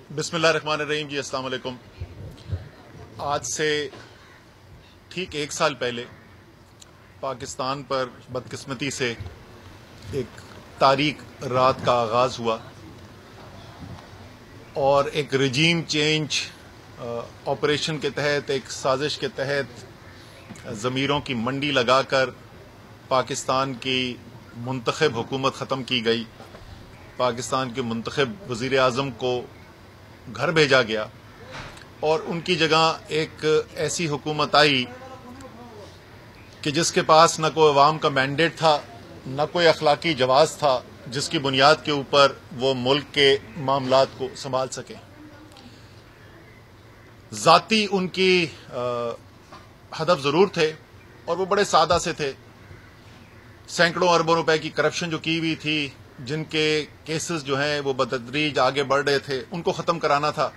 बिस्मिल्लाहिर्रहमानिर्रहीम जी, अस्सलाम वालेकुम। आज से ठीक 1 साल पहले पाकिस्तान पर बदकिस्मती से एक तारीक रात का आगाज़ हुआ और एक रजीम चेंज ऑपरेशन के तहत, एक साजिश के तहत ज़मीरों की मंडी लगाकर पाकिस्तान की मुंतखब हुकूमत ख़त्म की गई। पाकिस्तान के मुंतखब वज़ीर आज़म को घर भेजा गया और उनकी जगह एक ऐसी हुकूमत आई कि जिसके पास न कोई अवाम का मैंडेट था, न कोई अखलाकी जवाज़ था जिसकी बुनियाद के ऊपर वो मुल्क के मामलात को संभाल सके। ज़ाती उनकी हदफ ज़रूर थे और वो बड़े सादा से थे। सैकड़ों अरबों रुपए की करप्शन जो की हुई थी, जिनके केसेस जो हैं वो बतदरीज आगे बढ़ रहे थे, उनको ख़त्म कराना था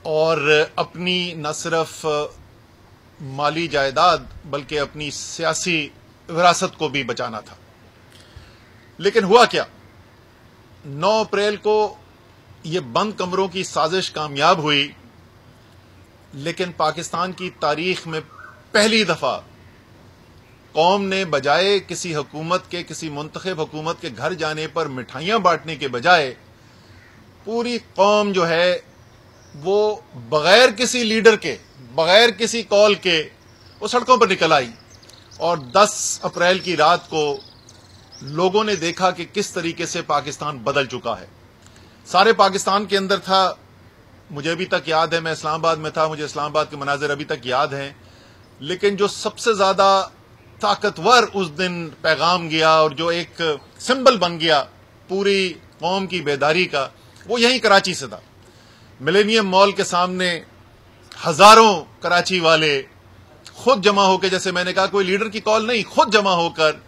और अपनी न सिर्फ माली जायदाद बल्कि अपनी सियासी विरासत को भी बचाना था। लेकिन हुआ क्या, 9 अप्रैल को ये बंद कमरों की साजिश कामयाब हुई, लेकिन पाकिस्तान की तारीख में पहली दफा कौम ने बजाय किसी हुकूमत के, किसी मुंतखब हुकूमत के घर जाने पर मिठाइयां बांटने के बजाय पूरी कौम जो है वो बगैर किसी लीडर के, बगैर किसी कॉल के वो सड़कों पर निकल आई। और 10 अप्रैल की रात को लोगों ने देखा कि किस तरीके से पाकिस्तान बदल चुका है। सारे पाकिस्तान के अंदर था, मुझे अभी तक याद है, मैं इस्लामाबाद में था, मुझे इस्लामाबाद के मनाजिर अभी तक याद हैं। लेकिन जो सबसे ज्यादा ताकतवर उस दिन पैगाम गया और जो एक सिंबल बन गया पूरी कौम की बेदारी का, वो यहीं कराची से था। मिलेनियम मॉल के सामने हजारों कराची वाले खुद जमा होकर, जैसे मैंने कहा, कोई लीडर की कॉल नहीं, खुद जमा होकर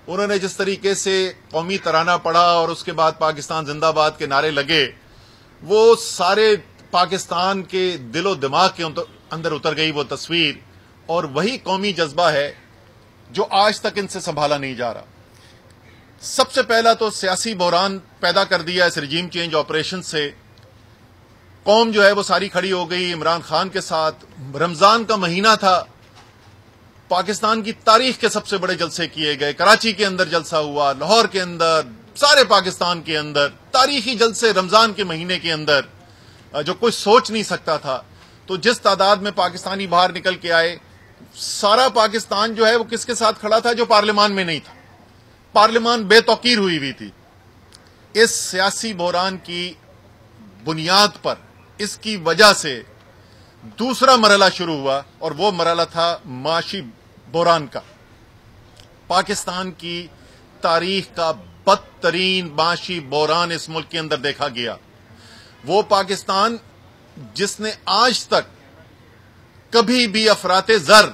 उन्होंने जिस तरीके से कौमी तराना पढ़ा और उसके बाद पाकिस्तान जिंदाबाद के नारे लगे, वो सारे पाकिस्तान के दिलो दिमाग के अंदर उतर गई वो तस्वीर। और वही कौमी जज्बा है जो आज तक इनसे संभाला नहीं जा रहा। सबसे पहला तो सियासी बहरान पैदा कर दिया इस रजीम चेंज ऑपरेशन से। कौम जो है वो सारी खड़ी हो गई इमरान खान के साथ। रमजान का महीना था, पाकिस्तान की तारीख के सबसे बड़े जलसे किए गए। कराची के अंदर जलसा हुआ, लाहौर के अंदर, सारे पाकिस्तान के अंदर तारीखी जलसे रमजान के महीने के अंदर, जो कोई सोच नहीं सकता था। तो जिस तादाद में पाकिस्तानी बाहर निकल के आए, सारा पाकिस्तान जो है वो किसके साथ खड़ा था? जो पार्लियामान में नहीं था। पार्लियामान बेतौकीर हुई थी। इस सियासी बहरान की बुनियाद पर, इसकी वजह से दूसरा मरहला शुरू हुआ और वो मरहला था माशी बहरान का। पाकिस्तान की तारीख का बदतरीन माशी बहरान इस मुल्क के अंदर देखा गया। वो पाकिस्तान जिसने आज तक कभी भी अफराते ज़र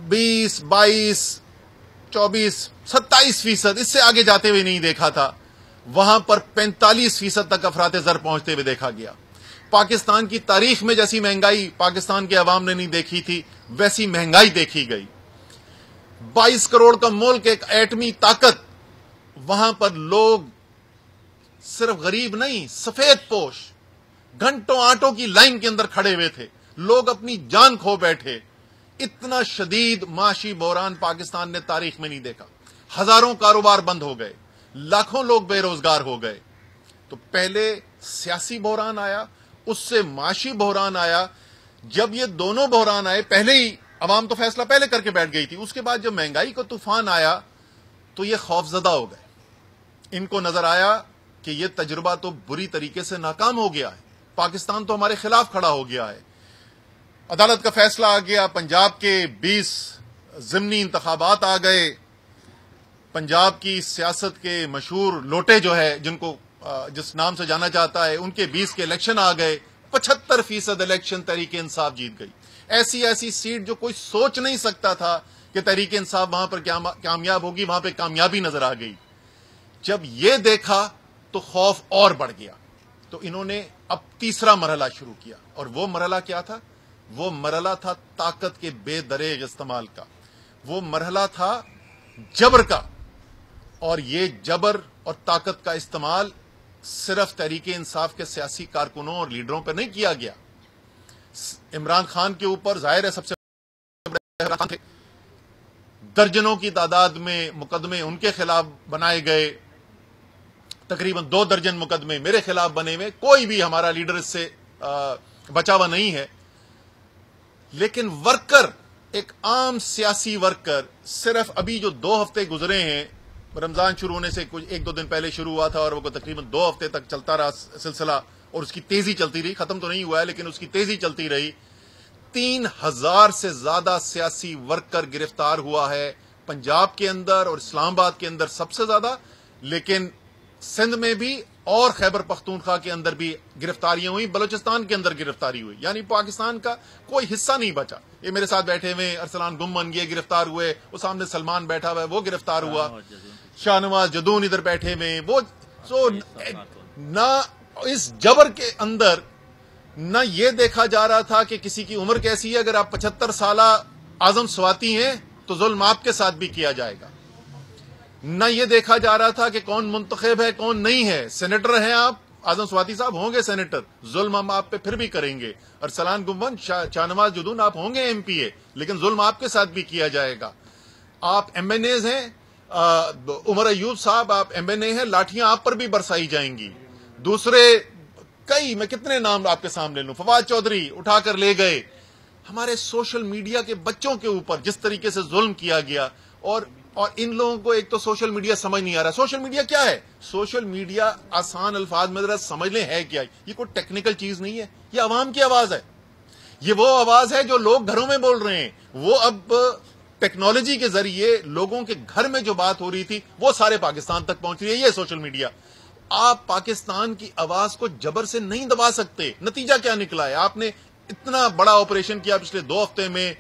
20, 22, 24, 27%, इससे आगे जाते हुए नहीं देखा था, वहां पर 45% तक अफराते ज़र पहुंचते हुए देखा गया। पाकिस्तान की तारीख में जैसी महंगाई पाकिस्तान के अवाम ने नहीं देखी थी, वैसी महंगाई देखी गई। 22 करोड़ का मुल्क, एक एटमी ताकत, वहां पर लोग सिर्फ गरीब नहीं, सफेद पोश घंटों आटों की लाइन के अंदर खड़े हुए थे। लोग अपनी जान खो बैठे। इतना शदीद माशी बहरान पाकिस्तान ने तारीख में नहीं देखा। हजारों कारोबार बंद हो गए, लाखों लोग बेरोजगार हो गए। तो पहले सियासी बहरान आया, उससे माशी बहरान आया। जब ये दोनों बहरान आए, पहले ही अवाम तो फैसला पहले करके बैठ गई थी, उसके बाद जब महंगाई का तूफान आया तो ये खौफजदा हो गए। इनको नजर आया कि ये तजुर्बा तो बुरी तरीके से नाकाम हो गया है, पाकिस्तान तो हमारे खिलाफ खड़ा हो गया है। अदालत का फैसला आ गया, पंजाब के 20 ज़िमनी इंतखाबात आ गए। पंजाब की सियासत के मशहूर लोटे जो है, जिनको जिस नाम से जाना जाता है, उनके 20 के इलेक्शन आ गए। 75% इलेक्शन तहरीक इंसाफ जीत गई। ऐसी ऐसी सीट जो कोई सोच नहीं सकता था कि तहरीक इंसाफ वहां पर कामयाब होगी, वहां पर कामयाबी नजर आ गई। जब ये देखा तो खौफ और बढ़ गया। तो इन्होंने अब तीसरा मरहला शुरू किया, और वो मरहला क्या था? वो मरहला था ताकत के बेदरेज इस्तेमाल का। वो मरहला था जबर का। और ये जबर और ताकत का इस्तेमाल सिर्फ तहरीक इंसाफ के सियासी कारकुनों और लीडरों पर नहीं किया गया। इमरान खान के ऊपर जाहिर है सबसे बड़े खान थे, दर्जनों की तादाद में मुकदमे उनके खिलाफ बनाए गए, तकरीबन 2 दर्जन मुकदमे मेरे खिलाफ बने हुए, कोई भी हमारा लीडर इससे बचा हुआ नहीं है। लेकिन वर्कर, एक आम सियासी वर्कर, सिर्फ अभी जो 2 हफ्ते गुजरे हैं, रमजान शुरू होने से कुछ 1-2 दिन पहले शुरू हुआ था और वो तकरीबन 2 हफ्ते तक चलता रहा सिलसिला, और उसकी तेजी चलती रही, खत्म तो नहीं हुआ है लेकिन उसकी तेजी चलती रही। 3000 से ज्यादा सियासी वर्कर गिरफ्तार हुआ है पंजाब के अंदर और इस्लामाबाद के अंदर सबसे ज्यादा, लेकिन सिंध में भी और खैबर पख्तूनख्वा के अंदर भी गिरफ्तारियां हुई, बलूचिस्तान के अंदर गिरफ्तारी हुई, यानी पाकिस्तान का कोई हिस्सा नहीं बचा। ये मेरे साथ बैठे हुए अरसलान गुम्मन ये गिरफ्तार हुए, वो सामने सलमान बैठा हुआ है वो गिरफ्तार हुआ, शाहनवाज जदून इधर बैठे हुए वो। सो ना इस जबर के अंदर ना ये देखा जा रहा था कि किसी की उम्र कैसी है, अगर आप 75 साल आजम स्वाति हैं तो जुल्म आपके साथ भी किया जाएगा। न ये देखा जा रहा था कि कौन मुंतखब है कौन नहीं है, सेनेटर हैं आप, आजम स्वाति साहब होंगे सेनेटर, जुल्म हम आप पे फिर भी करेंगे। अरसलान गुम्बन, शाहनवाज जदून आप होंगे एमपीए, लेकिन जुल्म आपके साथ भी किया जाएगा। आप एमएनए हैं, उमर अयूब साहब आप एमएनए हैं, लाठियां आप पर भी बरसाई जाएंगी। दूसरे कई, मैं कितने नाम आपके सामने लूं, फवाद चौधरी उठाकर ले गए। हमारे सोशल मीडिया के बच्चों के ऊपर जिस तरीके से जुल्म किया गया, और इन लोगों को एक तो सोशल मीडिया समझ नहीं आ रहा। सोशल मीडिया क्या है? सोशल मीडिया आसान अल्फाज में जरा समझ लें है क्या। ये कोई टेक्निकल चीज नहीं है, ये अवाम की आवाज है। ये वो आवाज है जो लोग घरों में बोल रहे हैं, वो अब टेक्नोलॉजी के जरिए लोगों के घर में जो बात हो रही थी वो सारे पाकिस्तान तक पहुंच रही है। ये सोशल मीडिया, आप पाकिस्तान की आवाज को जबर से नहीं दबा सकते। नतीजा क्या निकला है? आपने इतना बड़ा ऑपरेशन किया पिछले 2 हफ्ते में,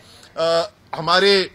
हमारे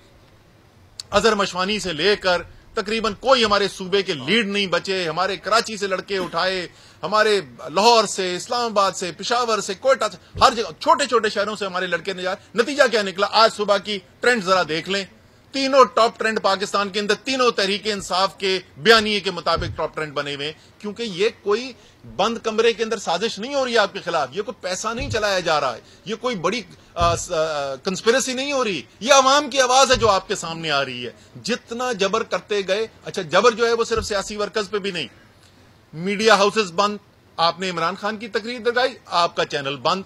अजहर मशवानी से लेकर तकरीबन कोई हमारे सूबे के लीड नहीं बचे, हमारे कराची से लड़के उठाए, हमारे लाहौर से, इस्लामाबाद से, पेशावर से, कोयटा से, हर जगह छोटे छोटे शहरों से हमारे लड़के ने जाए। नतीजा क्या निकला? आज सुबह की ट्रेंड जरा देख लें, तीनों टॉप ट्रेंड पाकिस्तान के अंदर, तीनों तहरीक इंसाफ के बयानिए के मुताबिक टॉप ट्रेंड बने हुए, क्योंकि ये कोई बंद कमरे के अंदर साजिश नहीं हो रही है आपके खिलाफ, ये कोई पैसा नहीं चलाया जा रहा है, ये कोई बड़ी कंस्पिरेसी नहीं हो रही, ये अवाम की आवाज है जो आपके सामने आ रही है। जितना जबर करते गए, अच्छा जबर जो है वो सिर्फ सियासी वर्कर्स पे भी नहीं, मीडिया हाउसेस बंद, आपने इमरान खान की तकरीर दिखाई, आपका चैनल बंद,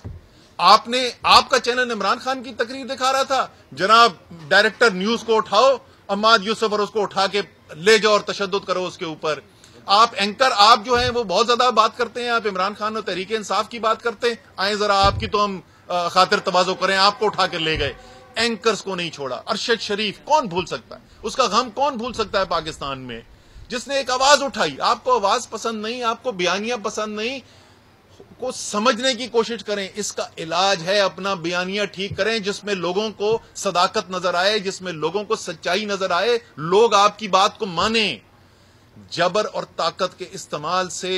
आपका चैनल इमरान खान की तकरीर दिखा रहा था, जनाब डायरेक्टर न्यूज को उठाओ, अम्माद यूसुफ, और उसको उठा के ले जाओ और तशद्दुद करो उसके ऊपर। आप एंकर, आप जो हैं वो बहुत ज्यादा बात करते हैं, आप इमरान खान और तहरीक इंसाफ की बात करते हैं, आए जरा आपकी तो हम खातिर तवाज़ो करें, आपको उठा कर ले गए, एंकर्स को नहीं छोड़ा। अरशद शरीफ कौन भूल सकता है, उसका गम कौन भूल सकता है पाकिस्तान में, जिसने एक आवाज उठाई। आपको आवाज पसंद नहीं, आपको बयानिया पसंद नहीं, को समझने की कोशिश करें, इसका इलाज है अपना बयानिया ठीक करें, जिसमें लोगों को सदाकत नजर आए, जिसमें लोगों को सच्चाई नजर आए, लोग आपकी बात को माने। जबर और ताकत के इस्तेमाल से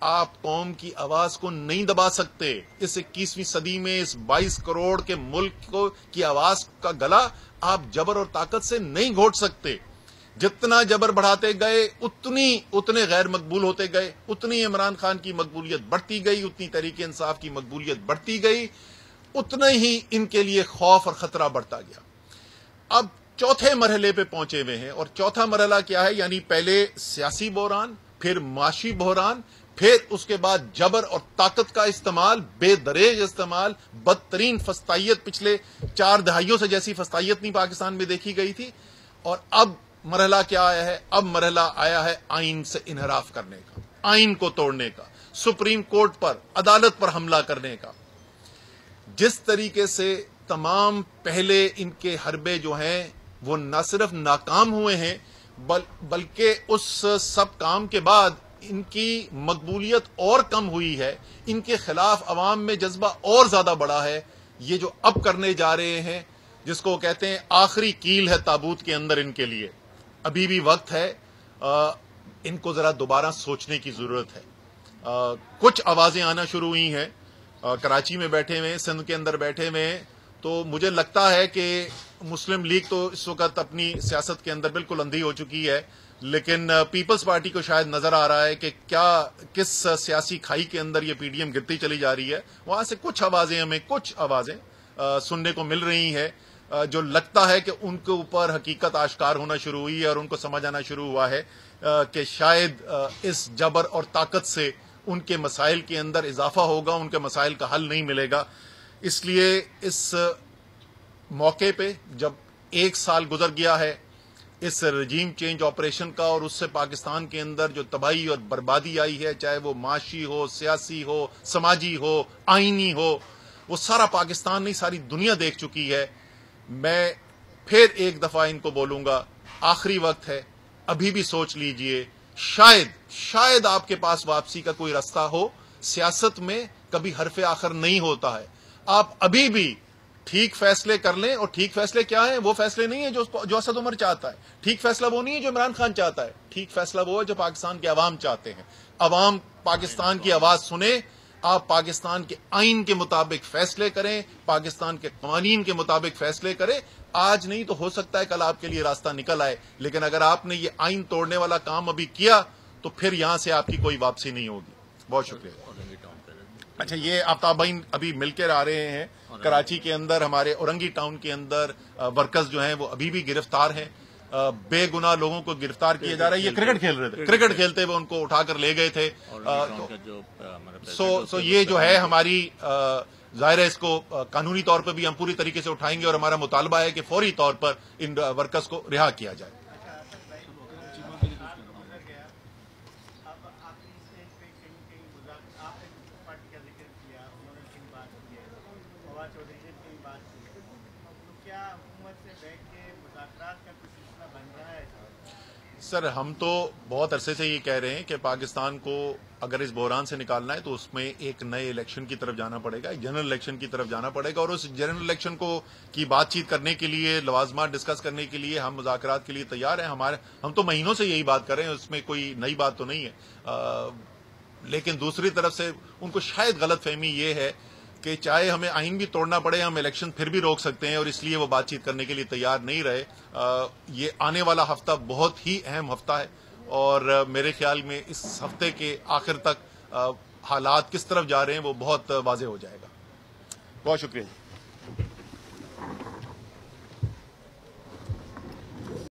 आप कौम की आवाज को नहीं दबा सकते। इस 21वीं सदी में इस 22 करोड़ के मुल्क को की आवाज का गला आप जबर और ताकत से नहीं घोट सकते। जितना जबर बढ़ाते गए उतने गैर मकबूल होते गए, उतनी इमरान खान की मकबूलियत बढ़ती गई, उतनी तहरीक इंसाफ की मकबूलियत बढ़ती गई, उतना ही इनके लिए खौफ और खतरा बढ़ता गया। अब चौथे मरहले पे पहुंचे हुए हैं, और चौथा मरहला क्या है? यानी पहले सियासी बहरान, फिर माशी बहरान, फिर उसके बाद जबर और ताकत का इस्तेमाल, बेदरेज इस्तेमाल, बदतरीन फस्तायत, पिछले 4 दहाइयों से जैसी फस्तायत नहीं पाकिस्तान में देखी गई थी। और अब मरहला क्या आया है? अब मरहला आया है आइन से इनहराफ करने का, आइन को तोड़ने का, सुप्रीम कोर्ट पर, अदालत पर हमला करने का। जिस तरीके से तमाम पहले इनके हरबे जो हैं वो न सिर्फ नाकाम हुए हैं, बल्कि उस सब काम के बाद इनकी मकबूलियत और कम हुई है, इनके खिलाफ अवाम में जज्बा और ज्यादा बढ़ा है। ये जो अब करने जा रहे हैं, जिसको कहते हैं आखिरी कील है ताबूत के अंदर, इनके लिए अभी भी वक्त है, इनको जरा दोबारा सोचने की जरूरत है। कुछ आवाजें आना शुरू हुई हैं, कराची में बैठे हुए, सिंध के अंदर बैठे हुए, तो मुझे लगता है कि मुस्लिम लीग तो इस वक्त अपनी सियासत के अंदर बिल्कुल अंधी हो चुकी है। लेकिन पीपल्स पार्टी को शायद नजर आ रहा है कि किस सियासी खाई के अंदर ये पीडीएम गिरती चली जा रही है। वहां से कुछ आवाजें सुनने को मिल रही है जो लगता है कि उनके ऊपर हकीकत आश्कार होना शुरू हुई है और उनको समझ आना शुरू हुआ है कि शायद इस जबर और ताकत से उनके मसाइल के अंदर इजाफा होगा, उनके मसाइल का हल नहीं मिलेगा। इसलिए इस मौके पे जब 1 साल गुजर गया है इस रजीम चेंज ऑपरेशन का और उससे पाकिस्तान के अंदर जो तबाही और बर्बादी आई है, चाहे वो माशी हो, सियासी हो, समाजी हो, आईनी हो, वो सारा पाकिस्तान नहीं सारी दुनिया देख चुकी है। मैं फिर एक दफा इनको बोलूंगा, आखिरी वक्त है, अभी भी सोच लीजिए, शायद आपके पास वापसी का कोई रास्ता हो। सियासत में कभी हरफे आखिर नहीं होता है। आप अभी भी ठीक फैसले कर लें, और ठीक फैसले क्या है? वो फैसले नहीं है जो असद उमर चाहता है। ठीक फैसला वो नहीं है जो इमरान खान चाहता है। ठीक फैसला वो है जो पाकिस्तान के अवाम चाहते हैं। अवाम पाकिस्तान की आवाज सुने, आप पाकिस्तान के आइन के मुताबिक फैसले करें, पाकिस्तान के कवानीन के मुताबिक फैसले करें। आज नहीं तो हो सकता है कल आपके लिए रास्ता निकल आए, लेकिन अगर आपने ये आइन तोड़ने वाला काम अभी किया तो फिर यहां से आपकी कोई वापसी नहीं होगी। बहुत शुक्रिया। अच्छा, ये आफ्ताबाइन अभी मिलकर आ रहे हैं। कराची के अंदर, हमारे औरंगी टाउन के अंदर वर्कर्स जो हैं वो अभी भी गिरफ्तार हैं। बेगुनाह लोगों को गिरफ्तार किया जा रहा है। ये क्रिकेट खेल रहे थे, क्रिकेट खेलते हुए उनको उठाकर ले गए थे। सो ये जो है हमारी जाहिर है इसको कानूनी तौर पर भी हम पूरी तरीके से उठाएंगे और हमारा मुतालबा है कि फौरी तौर पर इन वर्कर्स को रिहा किया जाए। सर, हम तो बहुत अरसे से ये कह रहे हैं कि पाकिस्तान को अगर इस बहरान से निकालना है तो उसमें एक नए इलेक्शन की तरफ जाना पड़ेगा, एक जनरल इलेक्शन की तरफ जाना पड़ेगा। और उस जनरल इलेक्शन को की बातचीत करने के लिए, लवाजमात डिस्कस करने के लिए हम मुज़ाकरात के लिए तैयार हैं। हम तो महीनों से यही बात कर रहे हैं, उसमें कोई नई बात तो नहीं है। लेकिन दूसरी तरफ से उनको शायद गलतफहमी ये है कि चाहे हमें आइन भी तोड़ना पड़े, हम इलेक्शन फिर भी रोक सकते हैं, और इसलिए वो बातचीत करने के लिए तैयार नहीं रहे। ये आने वाला हफ्ता बहुत ही अहम हफ्ता है और मेरे ख्याल में इस हफ्ते के आखिर तक हालात किस तरफ जा रहे हैं वो बहुत वाज़ेह हो जाएगा। बहुत शुक्रिया।